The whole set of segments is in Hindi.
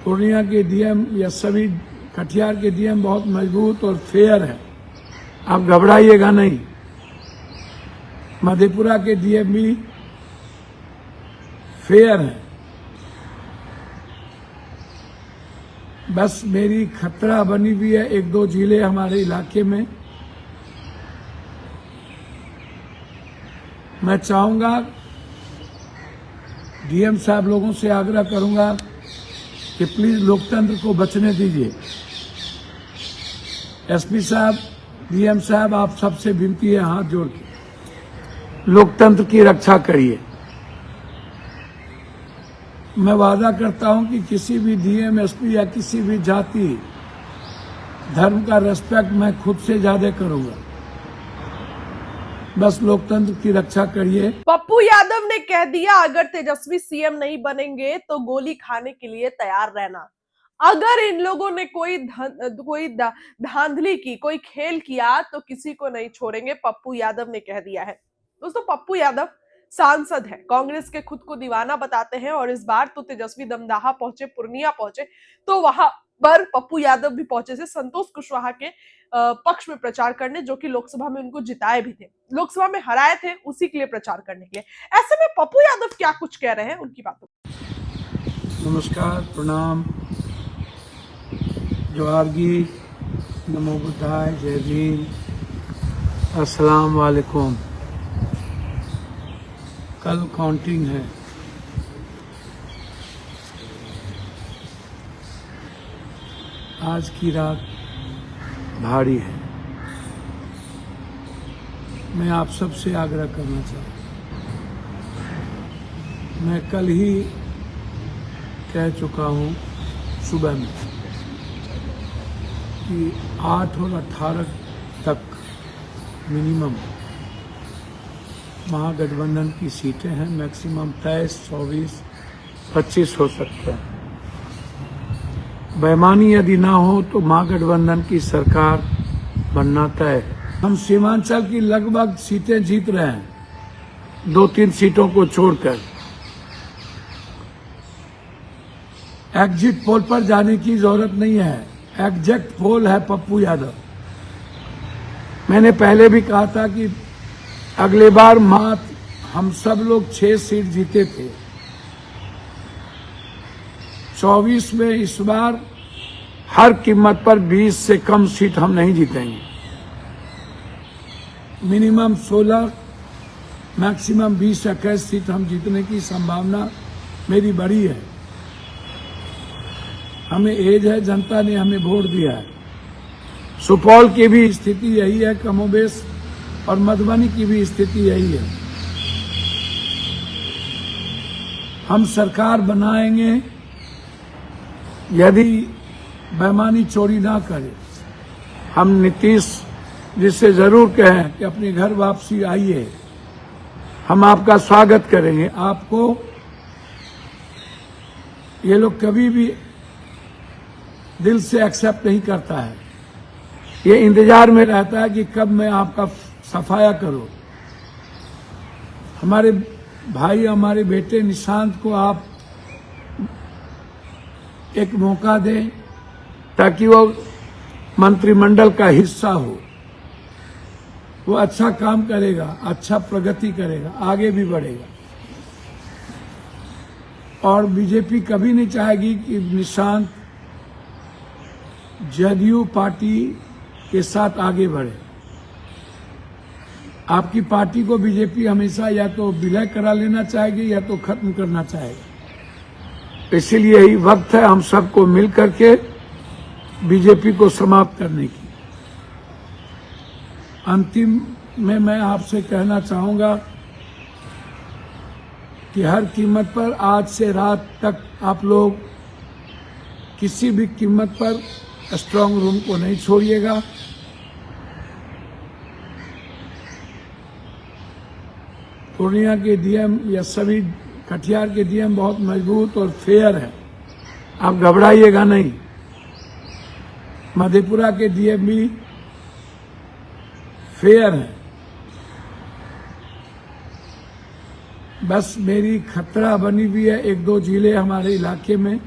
पूर्णिया के डीएम या सभी कटिहार के डीएम बहुत मजबूत और फेयर है, आप घबराइएगा नहीं। मधेपुरा के डीएम भी फेयर है। बस मेरी खतरा बनी हुई है एक दो जिले हमारे इलाके में। मैं चाहूंगा, डीएम साहब लोगों से आग्रह करूंगा कि प्लीज लोकतंत्र को बचने दीजिए। एसपी साहब, डीएम साहब, आप सबसे विनती है हाथ जोड़ के लोकतंत्र की रक्षा करिए। मैं वादा करता हूं कि किसी भी डीएम, एसपी या किसी भी जाति धर्म का रेस्पेक्ट मैं खुद से ज्यादा करूंगा। बस लोकतंत्र की रक्षा करिए। पप्पू यादव ने कह दिया, अगर तेजस्वी सीएम नहीं बनेंगे तो गोली खाने के लिए तैयार रहना। अगर इन लोगों ने कोई धांधली की, कोई खेल किया तो किसी को नहीं छोड़ेंगे, पप्पू यादव ने कह दिया है। दोस्तों, पप्पू यादव सांसद है, कांग्रेस के खुद को दीवाना बताते हैं और इस बार तो तेजस्वी दमदाहा पहुंचे, पूर्णिया पहुंचे, तो वहां पर पप्पू यादव भी पहुंचे थे संतोष कुशवाहा के पक्ष में प्रचार करने, जो कि लोकसभा में उनको जिताए भी थे, लोकसभा में हराए थे, उसी के लिए प्रचार करने के लिए। ऐसे में पप्पू यादव क्या कुछ कह रहे हैं, उनकी बातों। नमस्कार, प्रणाम, जोहारगी, नमो बुद्धाय, जय भीम, अस्सलाम वालेकुम। कल काउंटिंग है। आज की रात भारी है। मैं आप सबसे आग्रह करना चाहता हूं, मैं कल ही कह चुका हूं सुबह में कि 8 और 18 तक मिनिमम महागठबंधन की सीटें हैं, मैक्सिमम 23, 24, 25 हो सकते हैं। बेईमानी यदि ना हो तो महागठबंधन की सरकार बनना तय है। हम सीमांचल की लगभग सीटें जीत रहे हैं, 2-3 सीटों को छोड़कर। एग्जिट पोल पर जाने की जरूरत नहीं है, एग्जैक्ट पोल है पप्पू यादव। मैंने पहले भी कहा था कि अगले बार मात्र हम सब लोग 6 सीट जीते थे, 24 में इस बार हर कीमत पर 20 से कम सीट हम नहीं जीतेंगे। मिनिमम 16, मैक्सिमम 20-21 सीट हम जीतने की संभावना मेरी बड़ी है। हमें एज है, जनता ने हमें वोट दिया है। सुपौल की भी स्थिति यही है कमोबेश, और मधुबनी की भी स्थिति यही है। हम सरकार बनाएंगे यदि बेईमानी चोरी ना करे। हम नीतीश जी से जरूर कहें कि अपने घर वापसी आइए, हम आपका स्वागत करेंगे। आपको ये लोग कभी भी दिल से एक्सेप्ट नहीं करता है, ये इंतजार में रहता है कि कब मैं आपका सफाया करो। हमारे भाई, हमारे बेटे निशांत को आप एक मौका दें ताकि वो मंत्रिमंडल का हिस्सा हो। वो अच्छा काम करेगा, अच्छा प्रगति करेगा, आगे भी बढ़ेगा। और बीजेपी कभी नहीं चाहेगी कि निशांत जदयू पार्टी के साथ आगे बढ़े। आपकी पार्टी को बीजेपी हमेशा या तो विलय करा लेना चाहेगी या तो खत्म करना चाहेगी। इसीलिए यही वक्त है हम सबको मिल करके बीजेपी को समाप्त करने की। अंतिम में मैं आपसे कहना चाहूंगा कि हर कीमत पर आज से रात तक आप लोग किसी भी कीमत पर स्ट्रांग रूम को नहीं छोड़िएगा। पूर्णिया के डीएम या सभी कटिहार के डीएम बहुत मजबूत और फेयर है, आप घबराइएगा नहीं। मधेपुरा के डीएम भी फेयर है। बस मेरी खतरा बनी हुई है एक दो जिले हमारे इलाके में।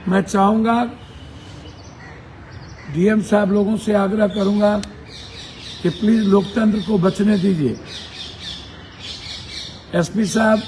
मैं चाहूंगा, डीएम साहब लोगों से आग्रह करूंगा कि प्लीज लोकतंत्र को बचने दीजिए। एसपी साहब,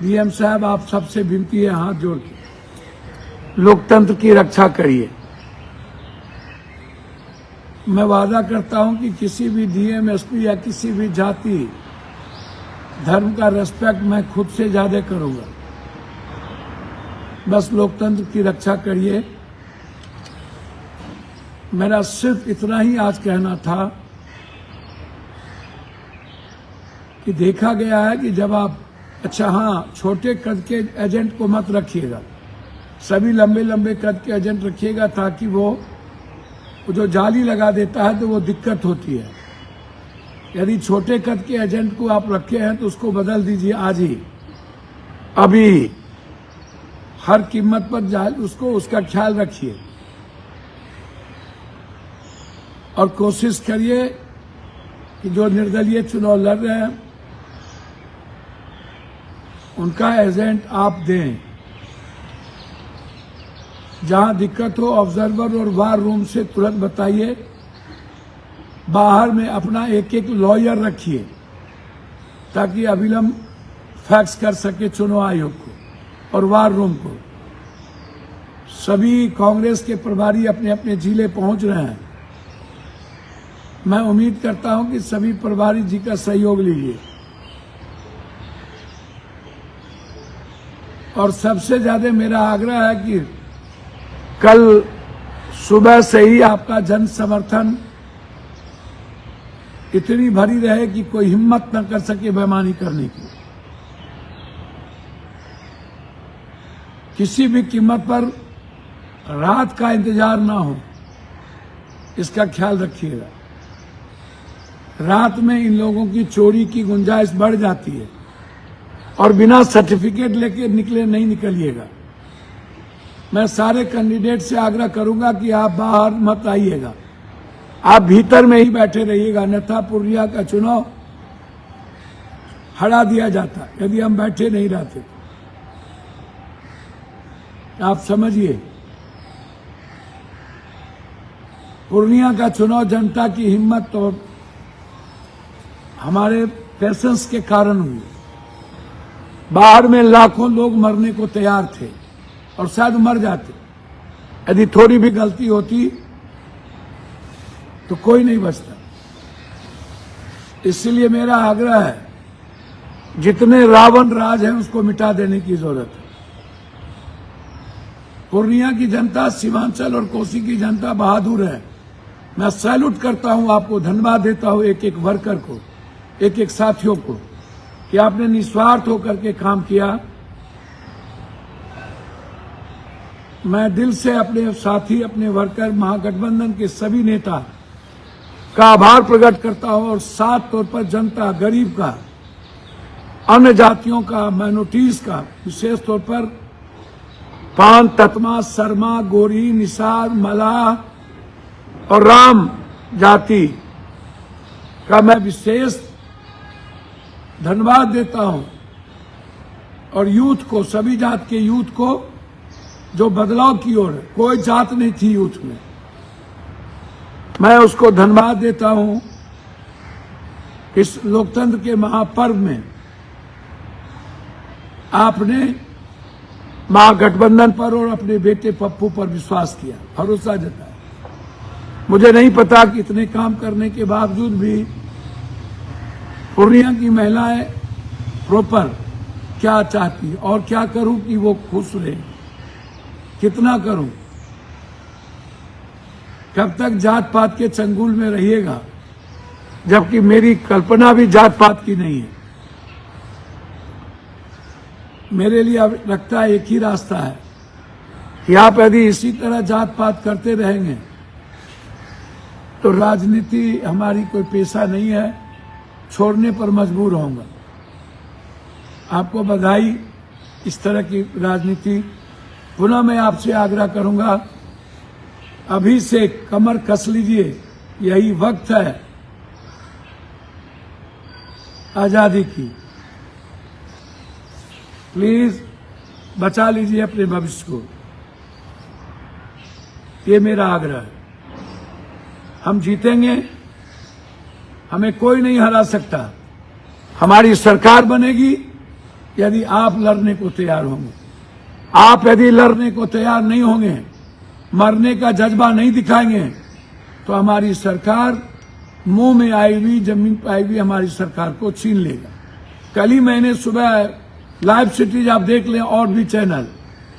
डीएम साहब, आप सबसे विनती है हाथ जोड़ के लोकतंत्र की रक्षा करिए। मैं वादा करता हूं कि किसी भी डीएम, एसपी या किसी भी जाति धर्म का रेस्पेक्ट मैं खुद से ज्यादा करूंगा। बस लोकतंत्र की रक्षा करिए। मेरा सिर्फ इतना ही आज कहना था कि देखा गया है कि जब आप, अच्छा हाँ, छोटे कद के एजेंट को मत रखिएगा, सभी लंबे लंबे कद के एजेंट रखिएगा, ताकि वो जो जाली लगा देता है तो वो दिक्कत होती है। यदि छोटे कद के एजेंट को आप रखे हैं तो उसको बदल दीजिए आज ही, अभी। हर कीमत पर उसको, उसका ख्याल रखिए और कोशिश करिए कि जो निर्दलीय चुनाव लड़ रहे हैं उनका एजेंट आप दें। जहां दिक्कत हो ऑब्जर्वर और वार रूम से तुरंत बताइए। बाहर में अपना एक एक लॉयर रखिए ताकि अविलंब फैक्स कर सके चुनाव आयोग को और वार रूम को। सभी कांग्रेस के प्रभारी अपने अपने जिले पहुंच रहे हैं। मैं उम्मीद करता हूं कि सभी प्रभारी जी का सहयोग लीजिए। और सबसे ज्यादा मेरा आग्रह है कि कल सुबह से ही आपका जन समर्थन इतनी भरी रहे कि कोई हिम्मत न कर सके बेईमानी करने की। किसी भी कीमत पर रात का इंतजार ना हो, इसका ख्याल रखिएगा। रात में इन लोगों की चोरी की गुंजाइश बढ़ जाती है और बिना सर्टिफिकेट लेके नहीं निकलिएगा। मैं सारे कैंडिडेट से आग्रह करूंगा कि आप बाहर मत आइएगा, आप भीतर में ही बैठे रहिएगा, अन्यथा पूर्णिया का चुनाव हरा दिया जाता यदि हम बैठे नहीं रहते। आप समझिए, पूर्णिया का चुनाव जनता की हिम्मत और हमारे पेशेंस के कारण हुई। बाहर में लाखों लोग मरने को तैयार थे और शायद मर जाते। यदि थोड़ी भी गलती होती तो कोई नहीं बचता। इसलिए मेरा आग्रह है, जितने रावण राज हैं उसको मिटा देने की जरूरत है। पूर्णिया की जनता, सीमांचल और कोसी की जनता बहादुर है। मैं सैल्यूट करता हूं आपको, धन्यवाद देता हूं एक एक वर्कर को, एक एक साथियों को, कि आपने निस्वार्थ होकर के काम किया। मैं दिल से अपने साथी, अपने वर्कर, महागठबंधन के सभी नेता का आभार प्रकट करता हूं और साथ तौर पर जनता, गरीब का, अन्य जातियों का, माइनॉरिटीज का, विशेष तौर पर पान, ततमा, शर्मा, गोरी, निषाद, मलाह और राम जाति का मैं विशेष धन्यवाद देता हूं। और यूथ को, सभी जात के यूथ को जो बदलाव की ओर है, कोई जात नहीं थी यूथ में, मैं उसको धन्यवाद देता हूं। इस लोकतंत्र के महापर्व में आपने महागठबंधन पर और अपने बेटे पप्पू पर विश्वास किया, भरोसा जताया। मुझे नहीं पता कि इतने काम करने के बावजूद भी पूर्णिया की महिलाएं प्रॉपर क्या चाहती और क्या करूं कि वो खुश रहे, कितना करूं, कब तक जात पात के चंगुल में रहिएगा, जबकि मेरी कल्पना भी जात पात की नहीं है। मेरे लिए अब लगता है एक ही रास्ता है कि आप यदि इसी तरह जात पात करते रहेंगे तो राजनीति हमारी कोई पेशा नहीं है, छोड़ने पर मजबूर होऊंगा। आपको बधाई। इस तरह की राजनीति पुनः मैं आपसे आग्रह करूंगा, अभी से कमर कस लीजिए, यही वक्त है आजादी की। प्लीज बचा लीजिए अपने भविष्य को। ये मेरा आग्रह है। हम जीतेंगे, हमें कोई नहीं हरा सकता। हमारी सरकार बनेगी यदि आप लड़ने को तैयार होंगे। आप यदि लड़ने को तैयार नहीं होंगे, मरने का जज्बा नहीं दिखाएंगे, तो हमारी सरकार मुंह में आई हुई, जमीन पर आई हुई हमारी सरकार को छीन लेगा। कल ही मैंने सुबह लाइव सिटीज आप देख लें और भी चैनल,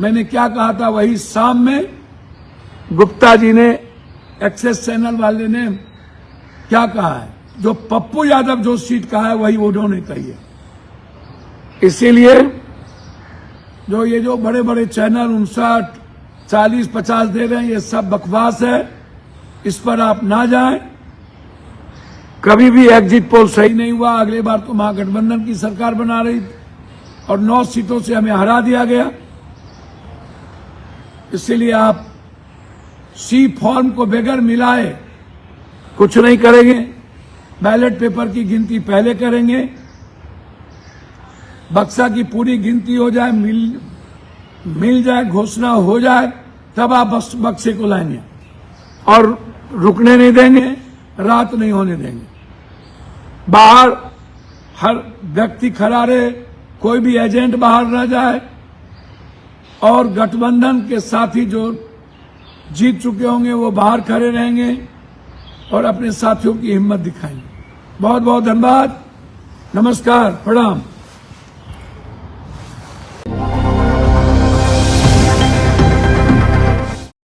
मैंने क्या कहा था वही शाम में गुप्ता जी ने, एक्सेस चैनल वाले ने क्या कहा है, जो पप्पू यादव जो सीट कहा है वही उन्होंने कही है। इसीलिए जो ये जो बड़े बड़े चैनल 59, 40, 50 दे रहे हैं, ये सब बकवास है। इस पर आप ना जाएं। कभी भी एग्जिट पोल सही नहीं हुआ। अगले बार तो महागठबंधन की सरकार बना रही थी और 9 सीटों से हमें हरा दिया गया। इसीलिए आप सी फॉर्म को बगैर मिलाए कुछ नहीं करेंगे। बैलेट पेपर की गिनती पहले करेंगे, बक्सा की पूरी गिनती हो जाए, मिल जाए, घोषणा हो जाए, तब आप बक्से को लाएंगे और रुकने नहीं देंगे, रात नहीं होने देंगे। बाहर हर व्यक्ति खड़ा रहे, कोई भी एजेंट बाहर न जाए और गठबंधन के साथी जो जीत चुके होंगे वो बाहर खड़े रहेंगे और अपने साथियों की हिम्मत दिखाएंगे। बहुत बहुत धन्यवाद, नमस्कार, प्रणाम।